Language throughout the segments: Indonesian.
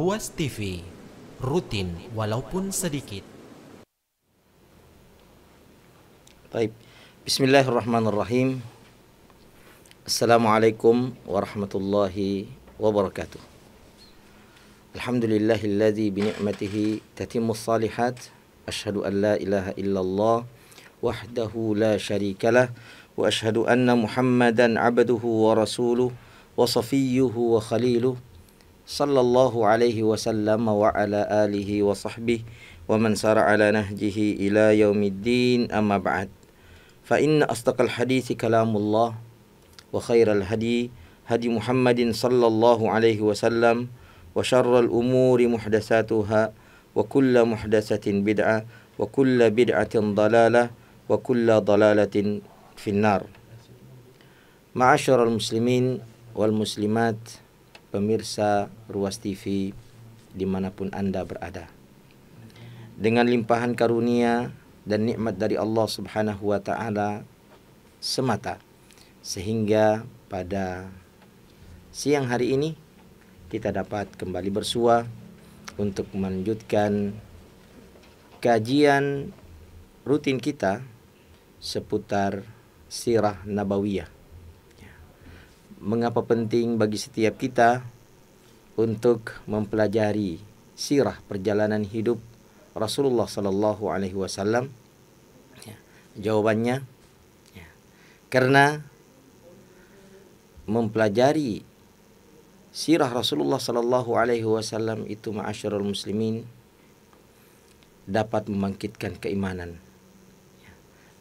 Ruas TV, rutin walaupun sedikit. Baik. Bismillahirrahmanirrahim. Assalamualaikum warahmatullahi wabarakatuh. Alhamdulillahilladzi bi ni'matihi tatimmus shalihat. Asyhadu an la ilaha illallah wahdahu la syarikalah wa asyhadu anna Muhammadan abduhu wa rasuluh wa safiyyuhu wa khaliluh. Sallallahu alaihi wasallam wa ala alihi wa sahbihi wa man sara ala nahjihi ila yaumiddin, amma ba'd. Fa inna asdaqal hadithi kalamullah wa khairal hadi hadi Muhammadin sallallahu alaihi wasallam wa syarral umuri muhdatsatuha wa kullu muhdatsatin bid'ah wa kullu bid'atin dalalah wa kullu dalalatin finnar. Ma'asyiral muslimin wal muslimat, pemirsa Ruas TV dimanapun Anda berada, dengan limpahan karunia dan nikmat dari Allah Subhanahu wa Ta'ala semata, sehingga pada siang hari ini kita dapat kembali bersua untuk melanjutkan kajian rutin kita seputar sirah nabawiyah. Mengapa penting bagi setiap kita untuk mempelajari sirah perjalanan hidup Rasulullah sallallahu alaihi wasallam? Jawabannya, karena mempelajari sirah Rasulullah sallallahu alaihi wasallam itu, ma'asyiral muslimin, dapat membangkitkan keimanan,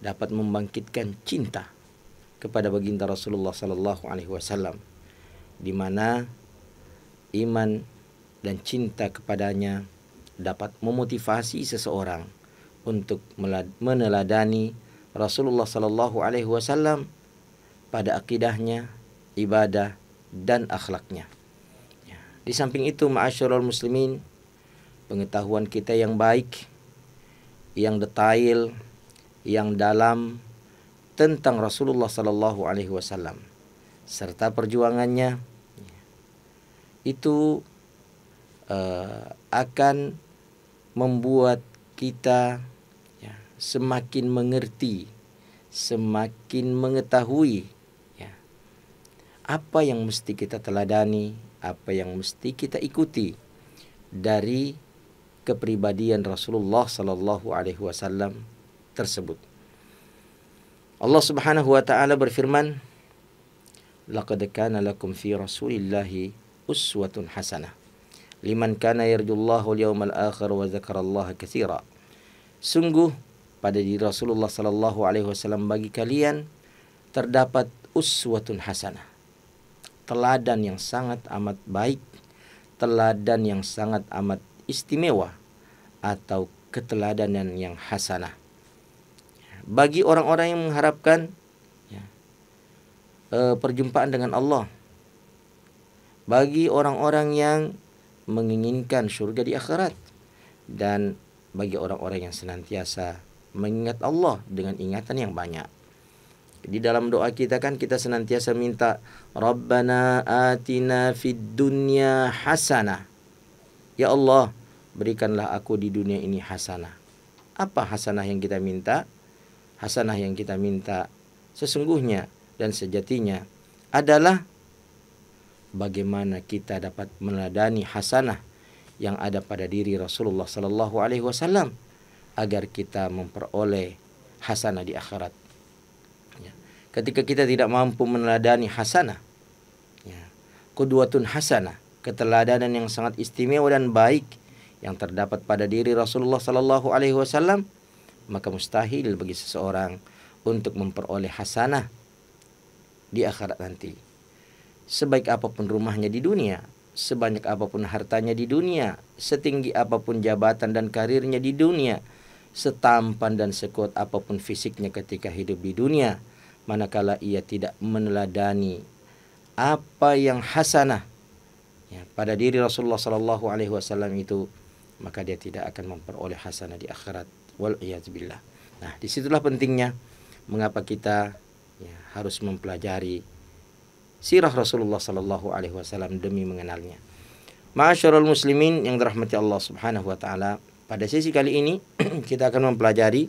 dapat membangkitkan cinta kepada baginda Rasulullah sallallahu alaihi wasallam, di mana iman dan cinta kepadanya dapat memotivasi seseorang untuk meneladani Rasulullah sallallahu alaihi wasallam pada akidahnya, ibadah dan akhlaknya. Di samping itu, ma'asyiral muslimin, pengetahuan kita yang baik, yang detail, yang dalam tentang Rasulullah sallallahu alaihi wasallam serta perjuangannya itu akan membuat kita semakin mengerti, semakin mengetahui apa yang mesti kita teladani, apa yang mesti kita ikuti dari kepribadian Rasulullah sallallahu alaihi wasallam tersebut. Allah Subhanahu wa Ta'ala berfirman, laqad kana lakum fi Rasulillahi uswatun hasanah liman kana yarjullaha wal yawmal akhir wa dzakarallaha katsira. Sungguh pada diri Rasulullah sallallahu alaihi wasallam bagi kalian terdapat uswatun hasanah, teladan yang sangat amat baik, teladan yang sangat amat istimewa atau keteladanan yang hasanah bagi orang-orang yang mengharapkan perjumpaan dengan Allah, bagi orang-orang yang menginginkan surga di akhirat, dan bagi orang-orang yang senantiasa mengingat Allah dengan ingatan yang banyak. Di dalam doa kita kan kita senantiasa minta, Rabbana atina fid dunya hasanah. Ya Allah, berikanlah aku di dunia ini hasanah. Apa hasanah yang kita minta? Hasanah yang kita minta sesungguhnya dan sejatinya adalah bagaimana kita dapat meneladani hasanah yang ada pada diri Rasulullah sallallahu alaihi wasallam agar kita memperoleh hasanah di akhirat. Ketika kita tidak mampu meneladani hasanah, qudwatun hasanah, keteladanan yang sangat istimewa dan baik yang terdapat pada diri Rasulullah sallallahu alaihi wasallam, maka mustahil bagi seseorang untuk memperoleh hasanah di akhirat nanti. Sebaik apapun rumahnya di dunia, sebanyak apapun hartanya di dunia, setinggi apapun jabatan dan karirnya di dunia, setampan dan sekuat apapun fisiknya ketika hidup di dunia, manakala ia tidak meneladani apa yang hasanah pada diri Rasulullah sallallahu alaihi wasallam itu, maka dia tidak akan memperoleh hasanah di akhirat. Wal'iyadzubillah. Nah, disitulah pentingnya mengapa kita harus mempelajari sirah Rasulullah sallallahu alaihi wasallam demi mengenalnya. Ma'asyiral muslimin yang dirahmati Allah Subhanahu wa taala, pada sesi kali ini kita akan mempelajari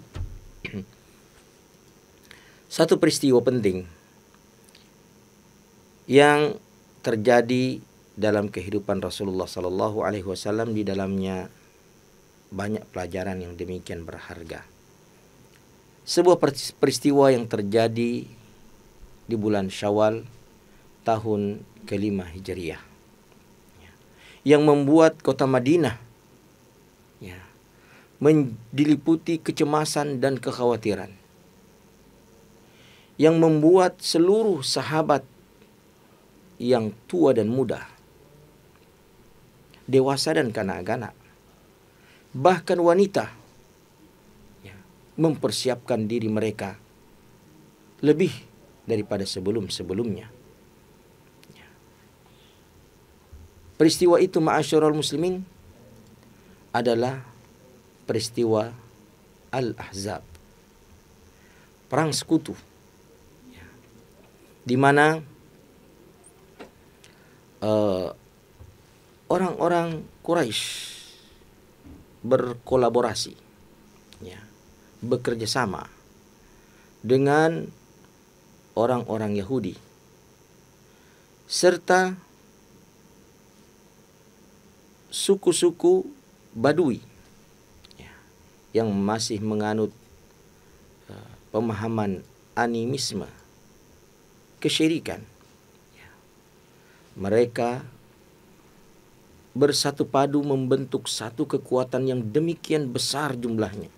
satu peristiwa penting yang terjadi dalam kehidupan Rasulullah sallallahu alaihi wasallam. Di dalamnya banyak pelajaran yang demikian berharga. Sebuah peristiwa yang terjadi di bulan Syawal tahun ke-5 Hijriah, yang membuat kota Madinah diliputi kecemasan dan kekhawatiran, yang membuat seluruh sahabat yang tua dan muda, dewasa dan kanak-kanak, bahkan wanita, mempersiapkan diri mereka lebih daripada sebelum-sebelumnya. Peristiwa itu, ma'asyiral muslimin, adalah peristiwa Al-Ahzab, perang sekutu, di mana orang-orang Quraisy berkolaborasi, bekerja sama dengan orang-orang Yahudi serta suku-suku Badui yang masih menganut pemahaman animisme, kesyirikan. Mereka bersatu padu membentuk satu kekuatan yang demikian besar jumlahnya,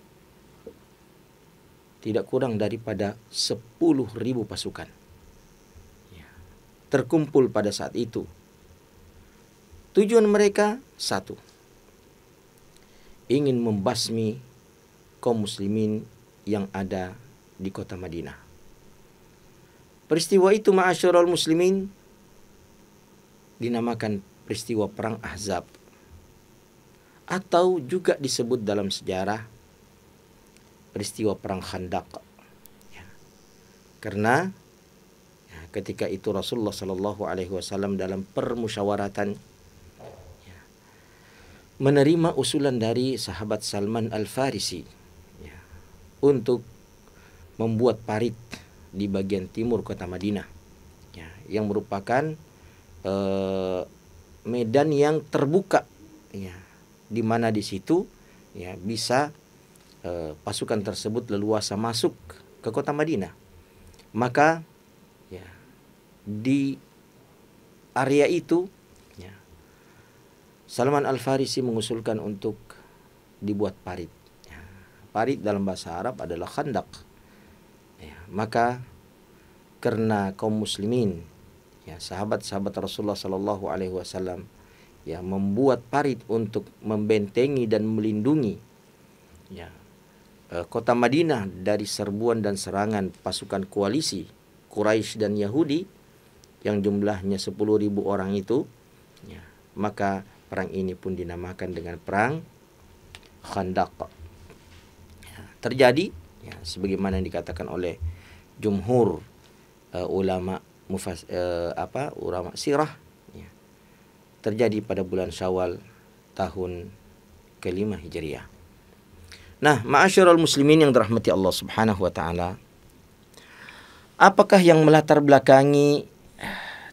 tidak kurang daripada 10.000 pasukan terkumpul pada saat itu. Tujuan mereka satu, ingin membasmi kaum muslimin yang ada di kota Madinah. Peristiwa itu, ma'asyiral muslimin, dinamakan peristiwa perang Ahzab, atau juga disebut dalam sejarah peristiwa perang Khandaq. Karena ketika itu Rasulullah sallallahu alaihi wasallam dalam permusyawaratan menerima usulan dari sahabat Salman Al-Farisi untuk membuat parit di bagian timur kota Madinah, yang merupakan medan yang terbuka, di mana di situ bisa pasukan tersebut leluasa masuk ke kota Madinah. Maka di area itu Salman Al-Farisi mengusulkan untuk dibuat parit. Parit dalam bahasa Arab adalah khandaq. Maka karena kaum muslimin, sahabat-sahabat Rasulullah sallallahu alaihi wasallam membuat parit untuk membentengi dan melindungi kota Madinah dari serbuan dan serangan pasukan koalisi Quraisy dan Yahudi yang jumlahnya 10.000 orang itu, maka perang ini pun dinamakan dengan perang Khandaq. Terjadi sebagaimana yang dikatakan oleh jumhur ulama ulama sirah, terjadi pada bulan Syawal tahun ke-5 Hijriah. Nah, ma'asyiral muslimin yang dirahmati Allah Subhanahu wa taala, apakah yang melatar belakangi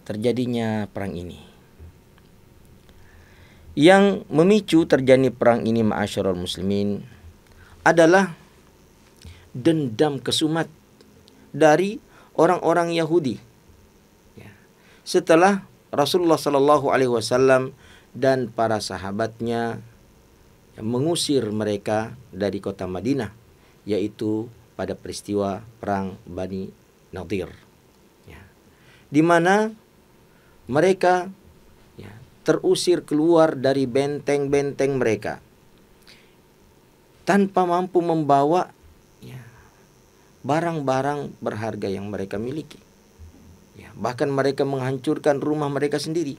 terjadinya perang ini? Yang memicu terjadi perang ini, ma'asyiral muslimin, adalah dendam kesumat dari orang-orang Yahudi setelah Rasulullah sallallahu alaihi wasallam dan para sahabatnya mengusir mereka dari kota Madinah, yaitu pada peristiwa perang Bani Nadir, di mana mereka terusir keluar dari benteng-benteng mereka tanpa mampu membawa barang-barang berharga yang mereka miliki. Bahkan mereka menghancurkan rumah mereka sendiri.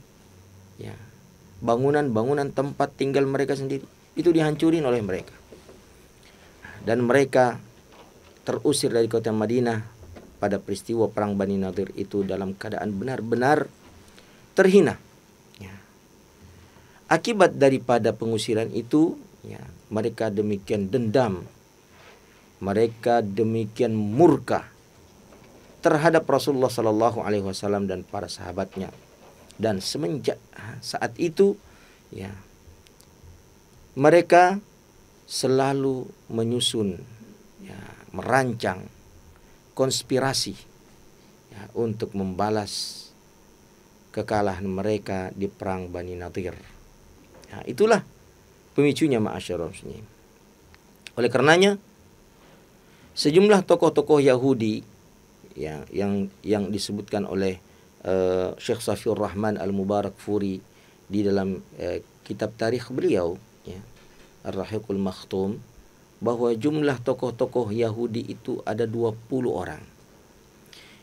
Bangunan-bangunan tempat tinggal mereka sendiri itu dihancurin oleh mereka. Dan mereka terusir dari kota Madinah pada peristiwa perang Bani Nadir itu dalam keadaan benar-benar terhina. Akibat daripada pengusiran itu, ya, mereka demikian dendam, mereka demikian murka terhadap Rasulullah Sallallahu Alaihi Wasallam dan para sahabatnya. Dan semenjak saat itu, ya, mereka selalu menyusun, ya, merancang konspirasi, ya, untuk membalas kekalahan mereka di perang Bani Nadir. Ya, itulah pemicunya ma'asyiral muslimin. Oleh karenanya, sejumlah tokoh-tokoh Yahudi, ya, yang disebutkan oleh Syekh Safiur Rahman Al-Mubarakfuri di dalam kitab tarikh beliau, ya, Ar-Rahiqul Makhtum, bahwa jumlah tokoh-tokoh Yahudi itu ada 20 orang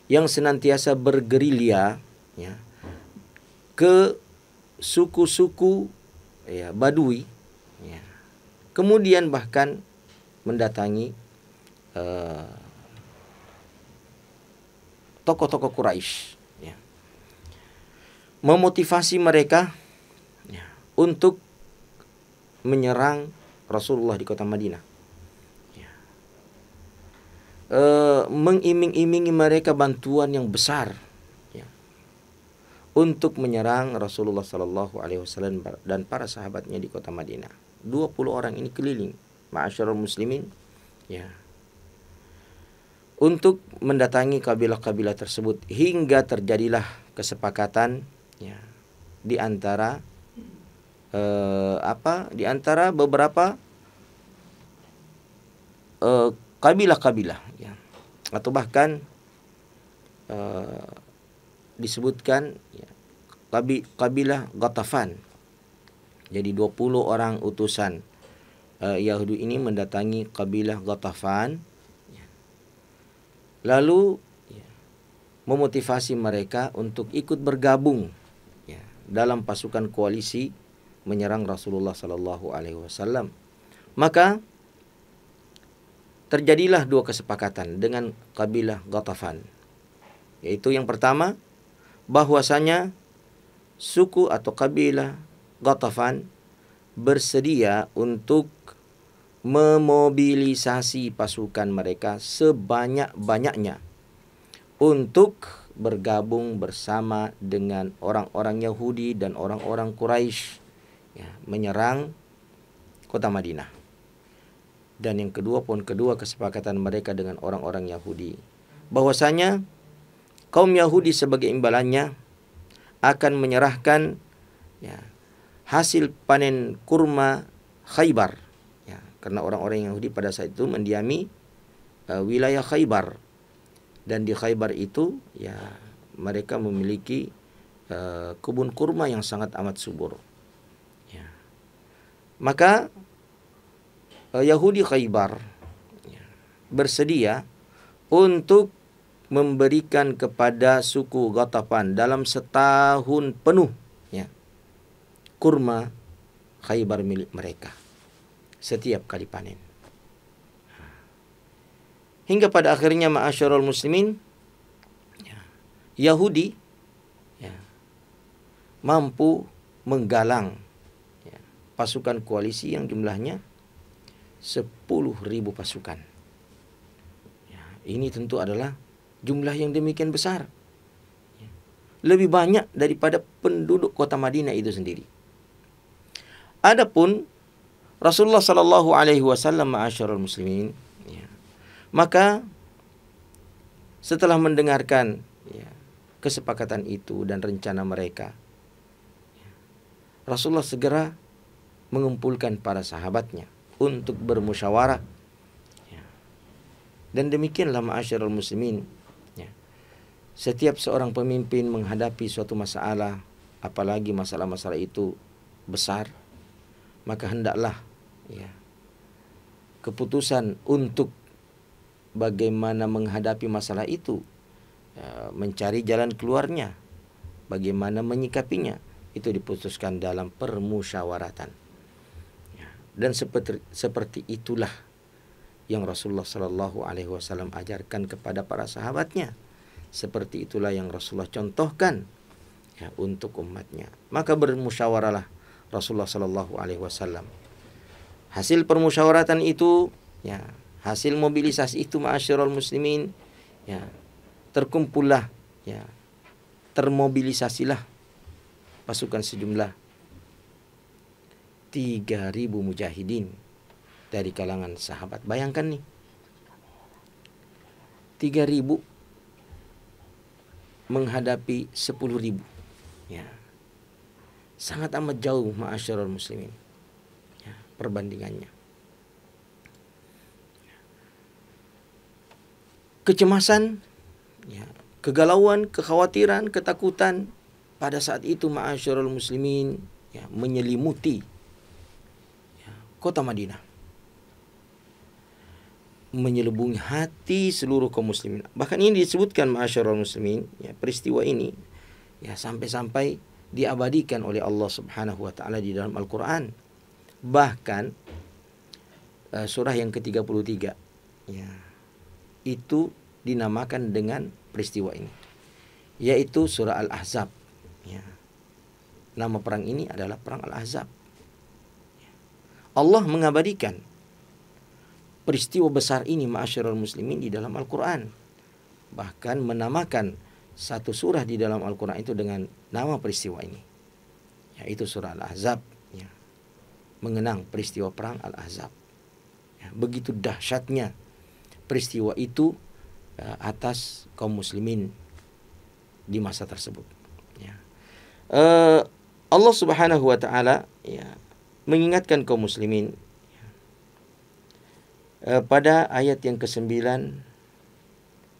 yang senantiasa bergerilya, ya, ke suku-suku, ya, Badui, ya. Kemudian bahkan mendatangi tokoh-tokoh Quraisy, ya, memotivasi mereka, ya, untuk menyerang Rasulullah di kota Madinah, ya. Mengiming-imingi mereka bantuan yang besar, ya, untuk menyerang Rasulullah Sallallahu Alaihi Wasallam dan para sahabatnya di kota Madinah. 20 orang ini keliling ma'asyiral muslimin, ya, untuk mendatangi kabilah-kabilah tersebut, hingga terjadilah kesepakatan, ya, di antara di antara beberapa kabilah-kabilah, ya, atau bahkan disebutkan, ya, kabilah Ghatafan. Jadi 20 orang utusan Yahudi ini mendatangi kabilah Ghatafan, ya, lalu, ya, memotivasi mereka untuk ikut bergabung, ya, dalam pasukan koalisi menyerang Rasulullah Sallallahu Alaihi Wasallam. Maka terjadilah dua kesepakatan dengan kabilah Ghatafan, yaitu yang pertama, bahwasanya suku atau kabilah Ghatafan bersedia untuk memobilisasi pasukan mereka sebanyak-banyaknya untuk bergabung bersama dengan orang-orang Yahudi dan orang-orang Quraisy, ya, menyerang kota Madinah. Dan yang kedua, poin kedua, kesepakatan mereka dengan orang-orang Yahudi, bahwasanya kaum Yahudi sebagai imbalannya akan menyerahkan, ya, hasil panen kurma Khaybar, ya, karena orang-orang Yahudi pada saat itu mendiami wilayah Khaybar, dan di Khaybar itu, ya, mereka memiliki kebun kurma yang sangat amat subur, ya. Maka Yahudi Khaybar, ya, bersedia untuk memberikan kepada suku Ghatafan dalam setahun penuh, ya, kurma Khaybar milik mereka setiap kali panen. Hingga pada akhirnya ma'asyiral muslimin, ya, Yahudi, ya, mampu menggalang, ya, pasukan koalisi yang jumlahnya 10.000 pasukan. Ya, ini tentu adalah jumlah yang demikian besar, ya, lebih banyak daripada penduduk kota Madinah itu sendiri. Adapun Rasulullah Sallallahu Alaihi Wasallam, ma'asyiral muslimin, ya, maka setelah mendengarkan, ya, kesepakatan itu dan rencana mereka, ya, Rasulullah segera mengumpulkan para sahabatnya untuk bermusyawarah, ya. Dan demikianlah ma'asyiral muslimin, ya, setiap seorang pemimpin menghadapi suatu masalah, apalagi masalah-masalah itu besar, maka hendaklah, ya, keputusan untuk bagaimana menghadapi masalah itu, ya, mencari jalan keluarnya, bagaimana menyikapinya, itu diputuskan dalam permusyawaratan, ya. Dan seperti itulah yang Rasulullah Sallallahu Alaihi Wasallam ajarkan kepada para sahabatnya. Seperti itulah yang Rasulullah contohkan, ya, untuk umatnya. Maka bermusyawarahlah Rasulullah Sallallahu Alaihi Wasallam. Hasil permusyawaratan itu, ya, hasil mobilisasi itu, ma'asyiral muslimin, ya, terkumpullah, ya, termobilisasilah pasukan sejumlah 3.000 mujahidin dari kalangan sahabat. Bayangkan nih, 3.000 menghadapi 10.000, ya, sangat amat jauh ma'asyiral muslimin, ya, perbandingannya. Kecemasan, ya, kegalauan, kekhawatiran, ketakutan pada saat itu ma'asyiral muslimin, ya, menyelimuti, ya, kota Madinah, menyelubungi hati seluruh kaum muslimin. Bahkan ini disebutkan ma'asyiral muslimin, ya, peristiwa ini, ya, sampai-sampai diabadikan oleh Allah Subhanahu wa taala di dalam Al-Qur'an. Bahkan surah yang ke-33, ya, itu dinamakan dengan peristiwa ini, yaitu surah Al-Ahzab, ya. Nama perang ini adalah perang Al-Ahzab. Allah mengabadikan peristiwa besar ini ma'asyiral muslimin di dalam Al-Quran. Bahkan menamakan satu surah di dalam Al-Quran itu dengan nama peristiwa ini, yaitu surah Al-Ahzab, ya, mengenang peristiwa perang Al-Ahzab, ya. Begitu dahsyatnya peristiwa itu, ya, atas kaum muslimin di masa tersebut, ya. Allah Subhanahu wa taala, ya, mengingatkan kaum muslimin, ya, pada ayat yang ke-9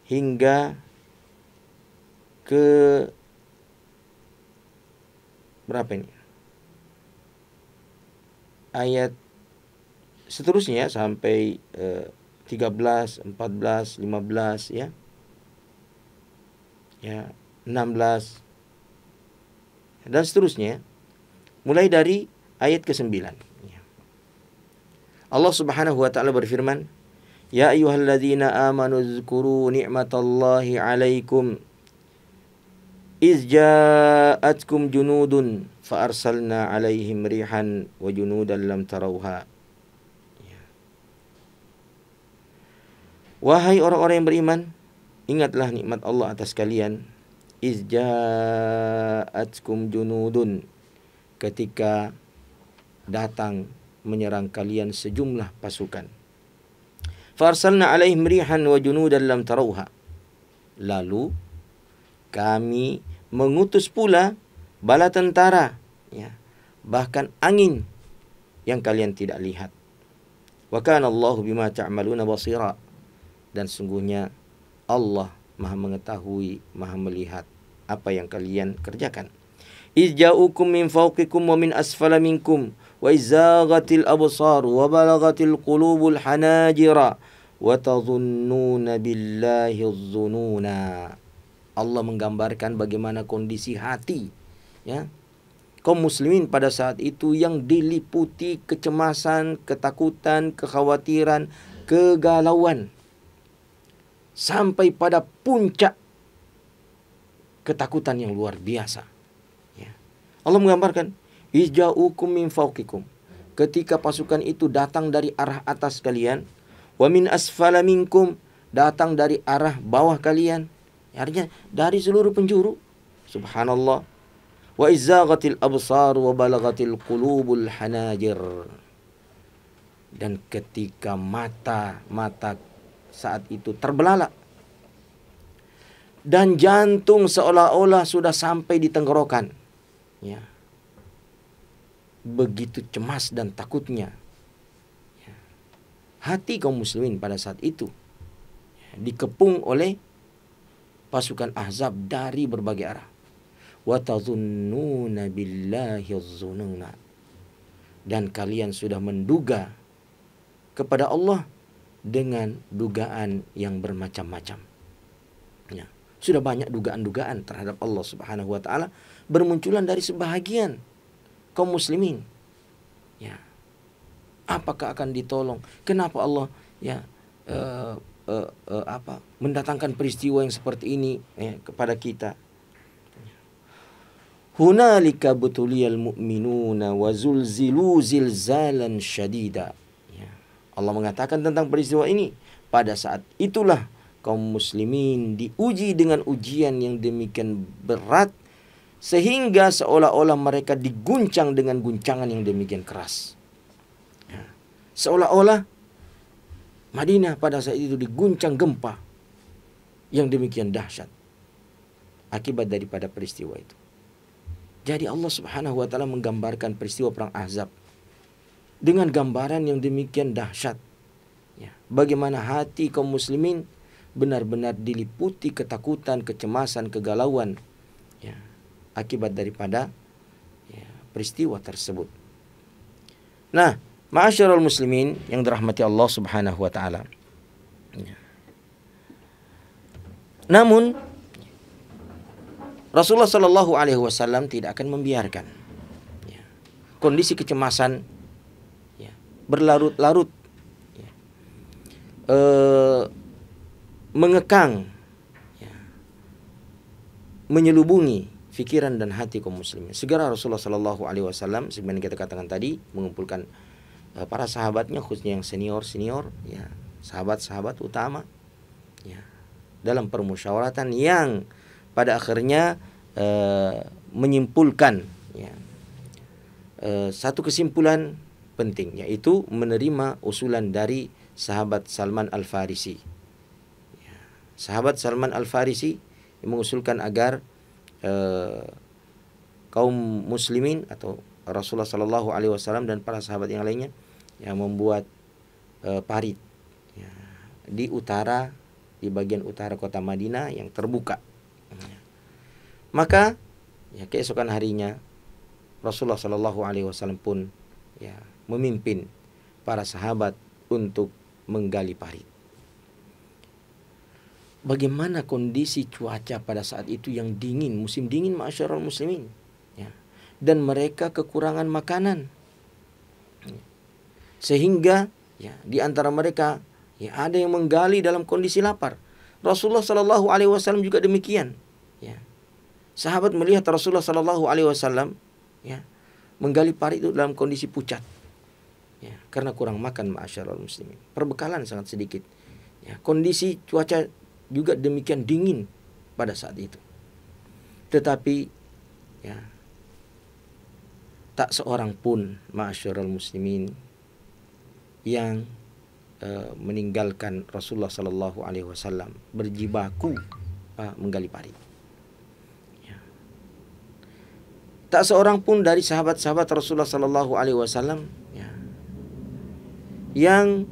hingga ke berapa ini? Ayat seterusnya sampai 13, 14, 15, ya. Ya, 16 dan seterusnya, mulai dari ayat ke-9. Allah Subhanahu wa taala berfirman, "Ya ayyuhalladzina amanu dzkuru ni'matallahi 'alaikum iz ja'atkum junudun fa arsalna 'alaihim rihan wa junudan lam tarauha." Wahai orang-orang yang beriman, ingatlah nikmat Allah atas kalian. Iz ja'atkum junudun, ketika datang menyerang kalian sejumlah pasukan. Farsalna alaihim rihan wa junudan lam tarauha. Lalu kami mengutus pula bala tentara, ya, bahkan angin yang kalian tidak lihat. Wa kana Allahu bima ta'maluna basira. Dan sungguhnya Allah Maha mengetahui, Maha melihat apa yang kalian kerjakan. Iz ja'ukum min fawqikum wa min asfala minkum wa izaghatil absar wa balagatil qulubul hanajira wa tadhunnuna billahi adh-dhununa. Allah menggambarkan bagaimana kondisi hati, ya, kaum muslimin pada saat itu yang diliputi kecemasan, ketakutan, kekhawatiran, kegalauan, sampai pada puncak ketakutan yang luar biasa, ya. Allah menggambarkan ija'ukum min fawqikum, ketika pasukan itu datang dari arah atas kalian, wa min asfala minkum, datang dari arah bawah kalian, artinya dari seluruh penjuru. Subhanallah. Wa izaghatil absar wa balagatil qulubul hanajir, dan ketika mata saat itu terbelalak dan jantung seolah-olah sudah sampai di tenggorokan, ya. Begitu cemas dan takutnya, ya, hati kaum muslimin pada saat itu, ya, dikepung oleh pasukan Ahzab dari berbagai arah. Wa tadhunnuna billahi adh-dhununa, dan kalian sudah menduga kepada Allah dengan dugaan yang bermacam-macam, ya. Sudah banyak dugaan-dugaan terhadap Allah Subhanahu wa taala bermunculan dari sebahagian kaum muslimin, ya. Apakah akan ditolong? Kenapa Allah, ya, mendatangkan peristiwa yang seperti ini, ya, kepada kita? Hunalika butuliyal mu'minuna wa zulzilu zilzalan syadida. Ya. Allah mengatakan tentang peristiwa ini, pada saat itulah kaum muslimin diuji dengan ujian yang demikian berat, sehingga seolah-olah mereka diguncang dengan guncangan yang demikian keras. Ya. Seolah-olah Madinah pada saat itu diguncang gempa yang demikian dahsyat akibat daripada peristiwa itu. Jadi Allah Subhanahu wa taala menggambarkan peristiwa perang Ahzab dengan gambaran yang demikian dahsyat. Ya, bagaimana hati kaum muslimin benar-benar diliputi ketakutan, kecemasan, kegalauan, ya, akibat daripada peristiwa tersebut. Nah, ma'asyiral muslimin yang dirahmati Allah Subhanahu wa taala. Ya. Namun Rasulullah Shallallahu alaihi wasallam tidak akan membiarkan kondisi kecemasan berlarut-larut mengekang, menyelubungi fikiran dan hati kaum muslimin. Segera Rasulullah Shallallahu alaihi wasallam, sebenarnya kita katakan tadi, mengumpulkan para sahabatnya, khususnya yang senior, ya, sahabat-sahabat utama, ya, dalam permusyawaratan yang pada akhirnya menyimpulkan, ya, satu kesimpulan penting, yaitu menerima usulan dari sahabat Salman Al-Farisi. Ya, sahabat Salman Al-Farisi mengusulkan agar kaum muslimin atau Rasulullah Shallallahu alaihi wasallam dan para sahabat yang lainnya yang membuat parit, ya, di bagian utara kota Madinah yang terbuka. Maka ya, keesokan harinya Rasulullah Shallallahu alaihi wasallam pun, ya, memimpin para sahabat untuk menggali parit. Bagaimana kondisi cuaca pada saat itu yang dingin, musim dingin ma'asyiral muslimin, ya, dan mereka kekurangan makanan, sehingga, ya, di antara mereka, ya, ada yang menggali dalam kondisi lapar. Rasulullah Shallallahu alaihi wasallam juga demikian, ya. Sahabat melihat Rasulullah Shallallahu alaihi wasallam, ya, menggali parit itu dalam kondisi pucat, ya, karena kurang makan ma'asyiral muslimin. Perbekalan sangat sedikit, ya. Kondisi cuaca juga demikian dingin pada saat itu. Tetapi, ya, tak seorang pun ma'asyiral muslimin yang meninggalkan Rasulullah Sallallahu Alaihi Wasallam berjibaku menggali parit. Ya. Tak seorang pun dari sahabat-sahabat Rasulullah Sallallahu Alaihi Wasallam, ya, yang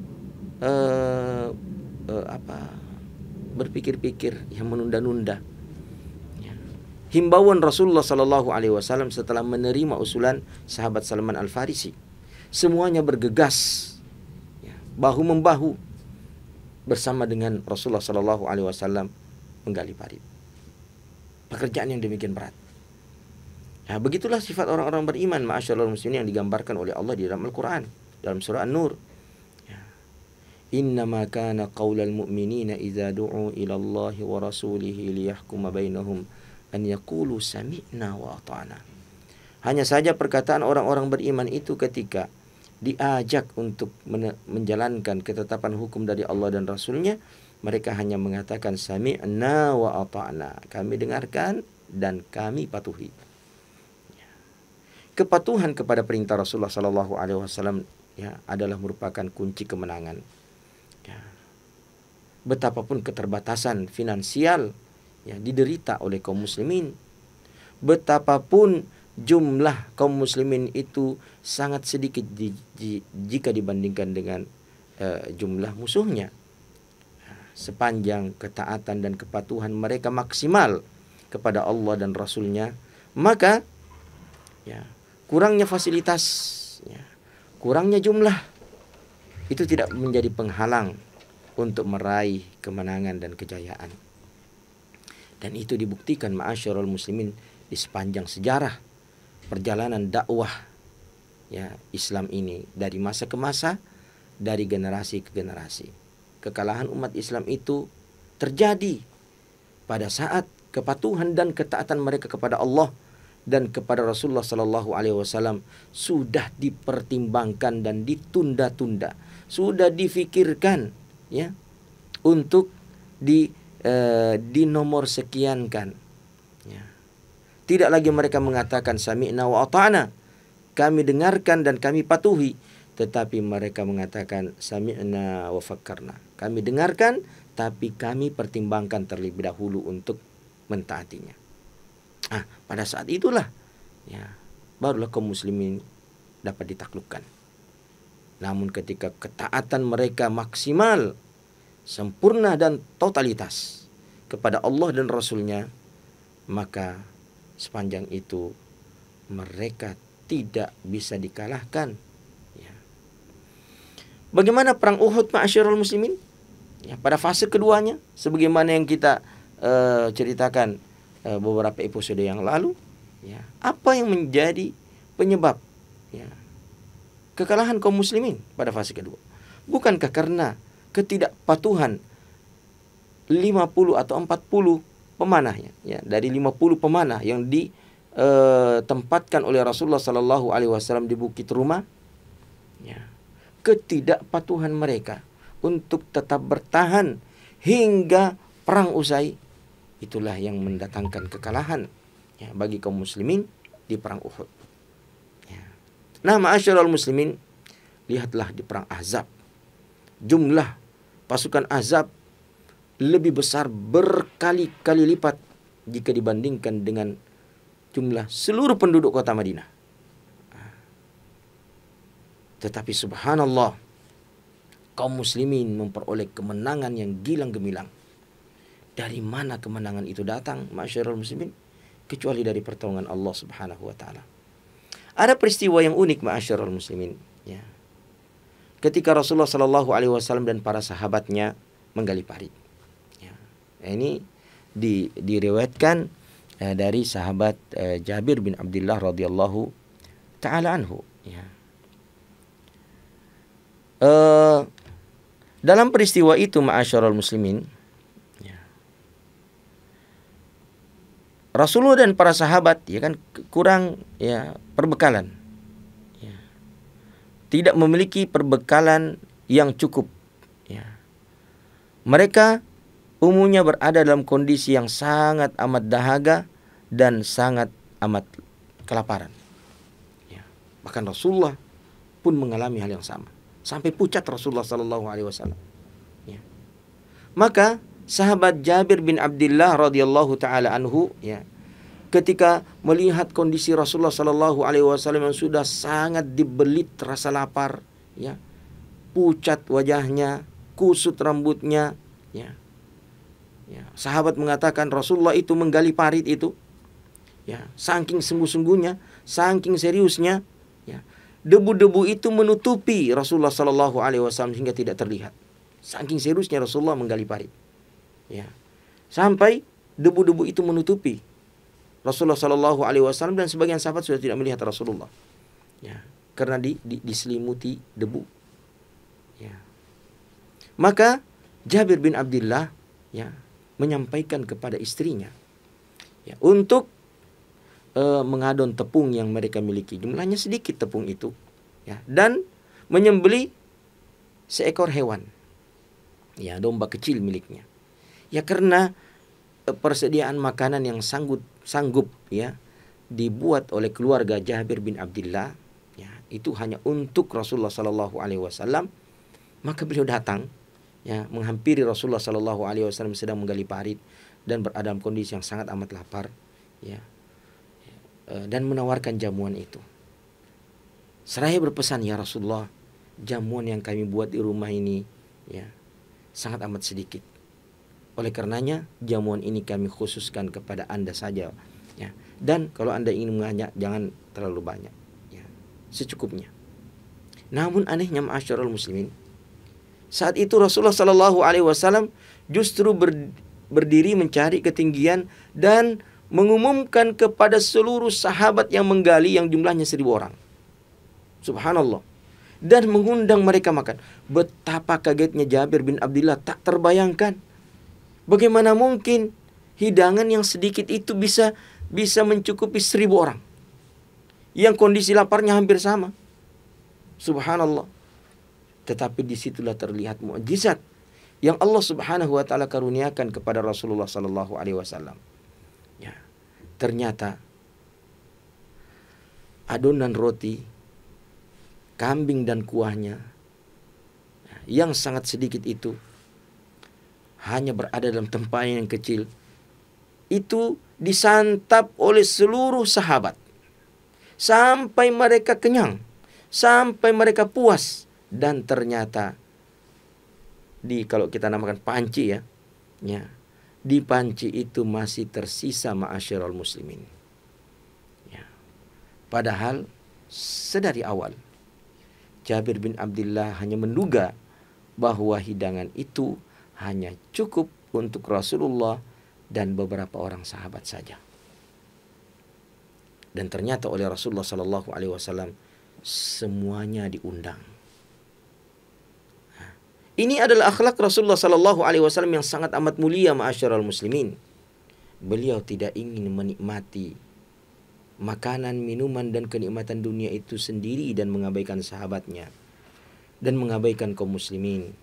berpikir-pikir, yang menunda-nunda, ya. Himbauan Rasulullah Sallallahu Alaihi Wasallam setelah menerima usulan sahabat Salman Al-Farisi, semuanya bergegas, bahu membahu bersama dengan Rasulullah Sallallahu Alaihi Wasallam menggali parit. Pekerjaan yang demikian berat. Nah, begitulah sifat orang-orang beriman ma'asyiral muslimin yang digambarkan oleh Allah di dalam Al-Quran, dalam surah An-Nur. Ya. Innama kana qaulal mu'minina idza du'u ila Allahi wa rasulihi liyahkuma bainahum an yaqulu sami'na wa ata'na. Hanya saja perkataan orang-orang beriman itu ketika diajak untuk menjalankan ketetapan hukum dari Allah dan Rasulnya, mereka hanya mengatakan sami'na wa ata'na, kami dengarkan dan kami patuhi. Kepatuhan kepada perintah Rasulullah Sallallahu Alaihi Wasallam, ya, adalah merupakan kunci kemenangan. Ya. Betapapun keterbatasan finansial, ya, diderita oleh kaum muslimin, betapapun jumlah kaum muslimin itu sangat sedikit jika dibandingkan dengan jumlah musuhnya, sepanjang ketaatan dan kepatuhan mereka maksimal kepada Allah dan Rasulnya, maka, ya, kurangnya fasilitas, ya, kurangnya jumlah itu tidak menjadi penghalang untuk meraih kemenangan dan kejayaan. Dan itu dibuktikan ma'asyiral muslimin di sepanjang sejarah perjalanan dakwah, ya, Islam ini dari masa ke masa, dari generasi ke generasi. Kekalahan umat Islam itu terjadi pada saat kepatuhan dan ketaatan mereka kepada Allah dan kepada Rasulullah sallallahu alaihi wasallam sudah dipertimbangkan dan ditunda-tunda, sudah difikirkan ya untuk dinomor sekiankan ya. Tidak lagi mereka mengatakan sami'na wa ata'na, kami dengarkan dan kami patuhi, tetapi mereka mengatakan sami'na wa fakkarna, kami dengarkan tapi kami pertimbangkan terlebih dahulu untuk mentaatinya. Pada saat itulah ya barulah kaum muslimin dapat ditaklukkan. Namun ketika ketaatan mereka maksimal, sempurna dan totalitas kepada Allah dan Rasulnya, maka sepanjang itu mereka tidak bisa dikalahkan ya. Bagaimana perang Uhud ma'asyiral muslimin ya, pada fase keduanya, sebagaimana yang kita ceritakan beberapa episode yang lalu ya, apa yang menjadi penyebab ya kekalahan kaum muslimin pada fase kedua? Bukankah karena ketidakpatuhan 50 atau 40 pemanahnya ya, dari 50 pemanah yang ditempatkan oleh Rasulullah sallallahu alaihi wasallam di Bukit Rumah ya, ketidakpatuhan mereka untuk tetap bertahan hingga perang usai, itulah yang mendatangkan kekalahan ya bagi kaum muslimin di perang Uhud ya. Nah, ma'asyiral muslimin, lihatlah di perang Ahzab, jumlah pasukan Ahzab lebih besar berkali-kali lipat jika dibandingkan dengan jumlah seluruh penduduk kota Madinah. Tetapi subhanallah, kaum muslimin memperoleh kemenangan yang gilang gemilang. Dari mana kemenangan itu datang, ma'asyiral muslimin? Kecuali dari pertolongan Allah Subhanahu wa taala. Ada peristiwa yang unik ma'asyiral muslimin ya. Ketika Rasulullah sallallahu alaihi wasallam dan para sahabatnya menggali parit. Ya. Ini diriwayatkan dari sahabat Jabir bin Abdullah radhiyallahu taala anhu ya. Dalam peristiwa itu ma'asyiral muslimin, Rasulullah dan para sahabat ya kan kurang ya perbekalan. Ya. Tidak memiliki perbekalan yang cukup ya. Mereka umumnya berada dalam kondisi yang sangat amat dahaga dan sangat amat kelaparan. Ya. Bahkan Rasulullah pun mengalami hal yang sama. Sampai pucat Rasulullah sallallahu alaihi wasallam. Ya. Maka sahabat Jabir bin Abdullah radhiyallahu taala anhu ya, ketika melihat kondisi Rasulullah sallallahu alaihi wasallam yang sudah sangat dibelit rasa lapar ya, pucat wajahnya, kusut rambutnya ya. Ya, sahabat mengatakan Rasulullah itu menggali parit itu ya, saking sungguh-sungguhnya, saking seriusnya ya, debu-debu itu menutupi Rasulullah sallallahu alaihi wasallam hingga tidak terlihat. Saking seriusnya Rasulullah menggali parit. Ya. Sampai debu-debu itu menutupi Rasulullah sallallahu alaihi wasallam, dan sebagian sahabat sudah tidak melihat Rasulullah. Ya, karena diselimuti debu. Ya. Maka Jabir bin Abdullah ya menyampaikan kepada istrinya ya untuk mengadon tepung yang mereka miliki. Jumlahnya sedikit tepung itu ya, dan menyembelih seekor hewan. Ya, domba kecil miliknya. Ya, karena persediaan makanan yang sanggup ya dibuat oleh keluarga Jabir bin Abdullah ya, itu hanya untuk Rasulullah sallallahu alaihi wasallam. Maka beliau datang ya menghampiri Rasulullah sallallahu alaihi wasallam sedang menggali parit dan berada dalam kondisi yang sangat amat lapar ya, dan menawarkan jamuan itu. Seraya berpesan, ya Rasulullah, jamuan yang kami buat di rumah ini ya sangat amat sedikit. Oleh karenanya jamuan ini kami khususkan kepada Anda saja ya. Dan kalau Anda ingin banyak, jangan terlalu banyak ya, secukupnya. Namun anehnya ma'asyiral muslimin, saat itu Rasulullah sallallahu alaihi wasallam justru berdiri mencari ketinggian dan mengumumkan kepada seluruh sahabat yang menggali, yang jumlahnya 1000 orang. Subhanallah. Dan mengundang mereka makan. Betapa kagetnya Jabir bin Abdullah, tak terbayangkan. Bagaimana mungkin hidangan yang sedikit itu bisa bisa mencukupi 1000 orang yang kondisi laparnya hampir sama. Subhanallah. Tetapi disitulah terlihat mukjizat yang Allah Subhanahu wa taala karuniakan kepada Rasulullah sallallahu alaihi wasallam. Ya. Ternyata adonan roti, kambing dan kuahnya yang sangat sedikit itu hanya berada dalam tempayan yang kecil. Itu disantap oleh seluruh sahabat sampai mereka kenyang, sampai mereka puas. Dan ternyata kalau kita namakan panci ya, di panci itu masih tersisa ma'asyiral muslimin. Ya. Padahal sedari awal Jabir bin Abdullah hanya menduga bahwa hidangan itu hanya cukup untuk Rasulullah dan beberapa orang sahabat saja. Dan ternyata oleh Rasulullah sallallahu alaihi wasallam semuanya diundang. Ini adalah akhlak Rasulullah sallallahu alaihi wasallam yang sangat amat mulia ma'asyiral muslimin. Beliau tidak ingin menikmati makanan, minuman dan kenikmatan dunia itu sendiri dan mengabaikan sahabatnya dan mengabaikan kaum muslimin.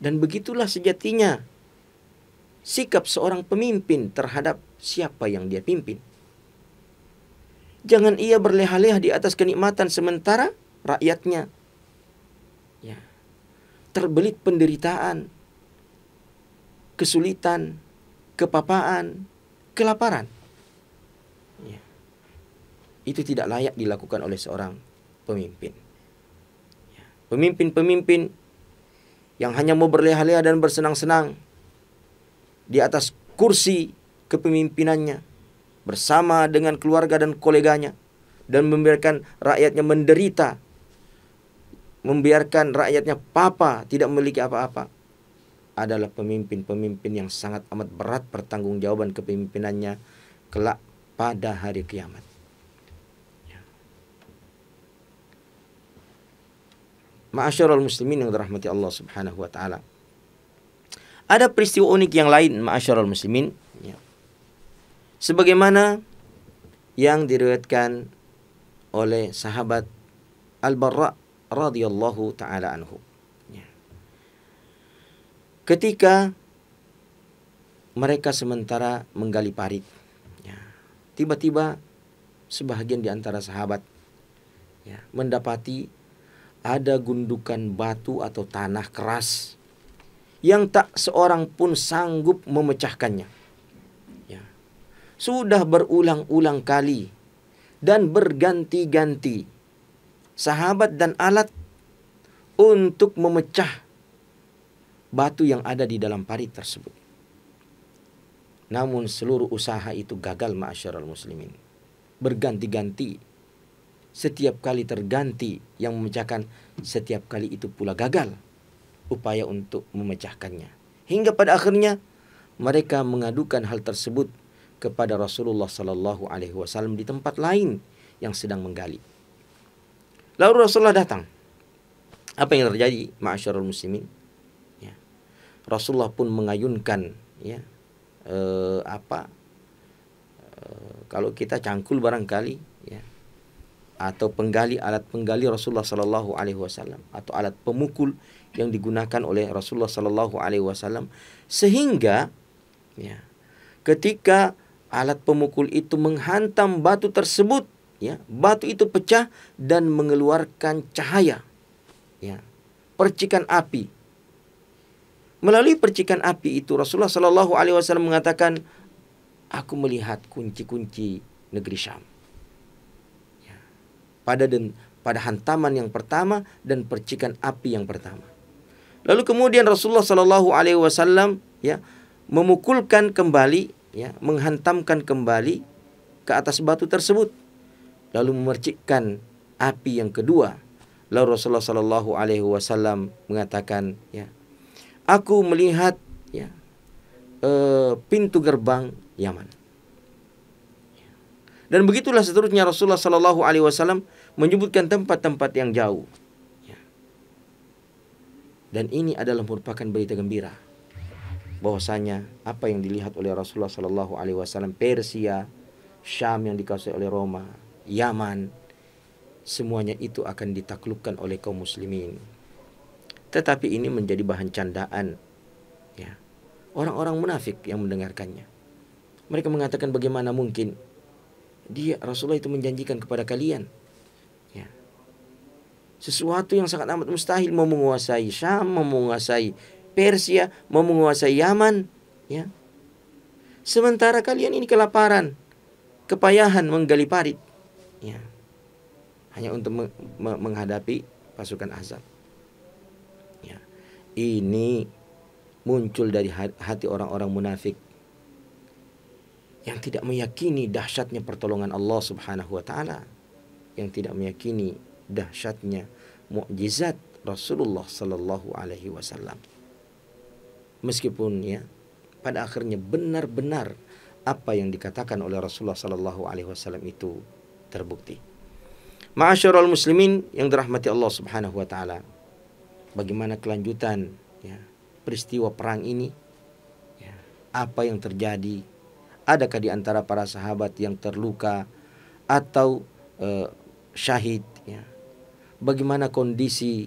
Dan begitulah sejatinya sikap seorang pemimpin terhadap siapa yang dia pimpin. Jangan ia berleha-leha di atas kenikmatan sementara rakyatnya terbelit penderitaan, kesulitan, kepapaan, kelaparan. Itu tidak layak dilakukan oleh seorang pemimpin. Pemimpin-pemimpin yang hanya mau berleha-leha dan bersenang-senang di atas kursi kepemimpinannya bersama dengan keluarga dan koleganya dan membiarkan rakyatnya menderita, membiarkan rakyatnya papa, tidak memiliki apa-apa, adalah pemimpin-pemimpin yang sangat amat berat pertanggungjawaban kepemimpinannya kelak pada hari kiamat. Ma'asyiral muslimin yang dirahmati Allah Subhanahu wa taala. Ada peristiwa unik yang lain ma'asyiral muslimin, sebagaimana yang diriwayatkan oleh sahabat Al-Barra radhiyallahu taala anhu. Ketika mereka sementara menggali parit, tiba-tiba sebahagian di antara sahabat mendapati ada gundukan batu atau tanah keras yang tak seorang pun sanggup memecahkannya. Sudah berulang-ulang kali dan berganti-ganti sahabat dan alat untuk memecah batu yang ada di dalam parit tersebut. Namun seluruh usaha itu gagal ma'asyiral muslimin. Berganti-ganti. Setiap kali terganti yang memecahkan, setiap kali itu pula gagal upaya untuk memecahkannya. Hingga pada akhirnya mereka mengadukan hal tersebut kepada Rasulullah sallallahu alaihi wasallam di tempat lain yang sedang menggali. Lalu Rasulullah datang. Apa yang terjadi ma'asyiral muslimin? Rasulullah pun mengayunkan kalau kita cangkul barangkali atau alat penggali Rasulullah sallallahu alaihi wasallam atau alat pemukul yang digunakan oleh Rasulullah sallallahu alaihi wasallam, sehingga ketika alat pemukul itu menghantam batu tersebut, batu itu pecah dan mengeluarkan cahaya, percikan api. Melalui percikan api itu Rasulullah sallallahu alaihi wasallam mengatakan, aku melihat kunci-kunci negeri Syam. Pada hantaman yang pertama dan percikan api yang pertama. Lalu kemudian Rasulullah sallallahu alaihi wasallam memukulkan kembali, menghantamkan kembali ke atas batu tersebut. Lalu memercikkan api yang kedua. Lalu Rasulullah sallallahu alaihi wasallam mengatakan, aku melihat pintu gerbang Yaman. Dan begitulah seterusnya Rasulullah sallallahu alaihi wasallam menyebutkan tempat-tempat yang jauh. Dan ini adalah merupakan berita gembira bahwasanya apa yang dilihat oleh Rasulullah Shallallahu Alaihi Wasallam, Persia, Syam yang dikuasai oleh Roma, Yaman, semuanya itu akan ditaklukkan oleh kaum muslimin. Tetapi ini menjadi bahan candaan, ya, orang-orang munafik yang mendengarkannya. Mereka mengatakan, bagaimana mungkin Rasulullah itu menjanjikan kepada kalian, ya, sesuatu yang sangat amat mustahil, mau menguasai Syam, mau menguasai Persia, mau menguasai Yaman, ya. Sementara kalian ini kelaparan, kepayahan menggali parit, ya, hanya untuk menghadapi pasukan Ahzab. Ya. Ini muncul dari hati orang-orang munafik yang tidak meyakini dahsyatnya pertolongan Allah Subhanahu wa taala, yang tidak meyakini dahsyatnya mukjizat Rasulullah sallallahu alaihi wasallam. Meskipun, ya, pada akhirnya benar-benar apa yang dikatakan oleh Rasulullah sallallahu alaihi wasallam itu terbukti. Ma'asyiral muslimin yang dirahmati Allah Subhanahu wa taala, bagaimana kelanjutan, ya, peristiwa perang ini? Ya, apa yang terjadi? Adakah di antara para sahabat yang terluka atau syahid? Ya. Bagaimana kondisi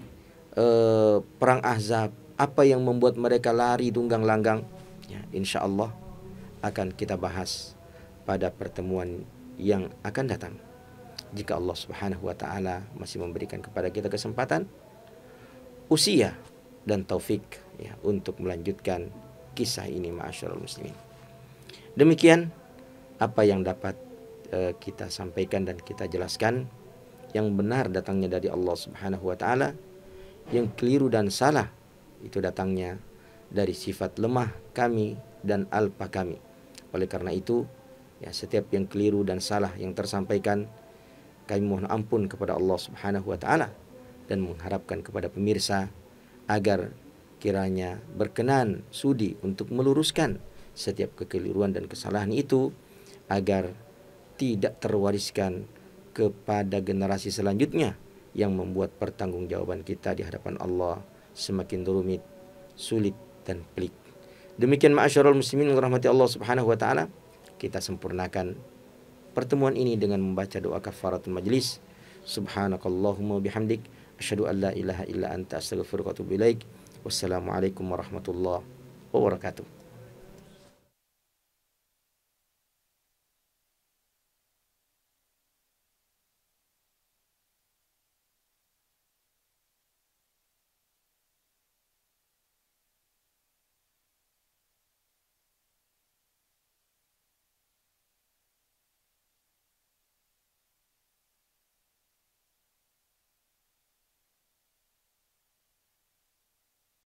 perang Ahzab? Apa yang membuat mereka lari tunggang langgang? Ya, insya Allah akan kita bahas pada pertemuan yang akan datang, jika Allah Subhanahu wa taala masih memberikan kepada kita kesempatan, usia dan taufik, ya, untuk melanjutkan kisah ini, ma'asyiral muslimin. Demikian apa yang dapat kita sampaikan dan kita jelaskan. Yang benar datangnya dari Allah Subhanahu wa taala, yang keliru dan salah itu datangnya dari sifat lemah kami dan alpa kami. Oleh karena itu, ya, setiap yang keliru dan salah yang tersampaikan, kami mohon ampun kepada Allah Subhanahu wa taala dan mengharapkan kepada pemirsa agar kiranya berkenan sudi untuk meluruskan setiap kekeliruan dan kesalahan itu, agar tidak terwariskan kepada generasi selanjutnya yang membuat pertanggungjawaban kita di hadapan Allah semakin rumit, sulit, dan pelik. Demikian ma'asyiral muslimin yang dirahmati Allah Subhanahu wa taala, kita sempurnakan pertemuan ini dengan membaca doa kafaratul majlis. Subhanakallahumma bihamdik, asyhadu an la ilaha illa anta, astaghfiruka wa atubu ilaik. Wassalamualaikum warahmatullahi wabarakatuh.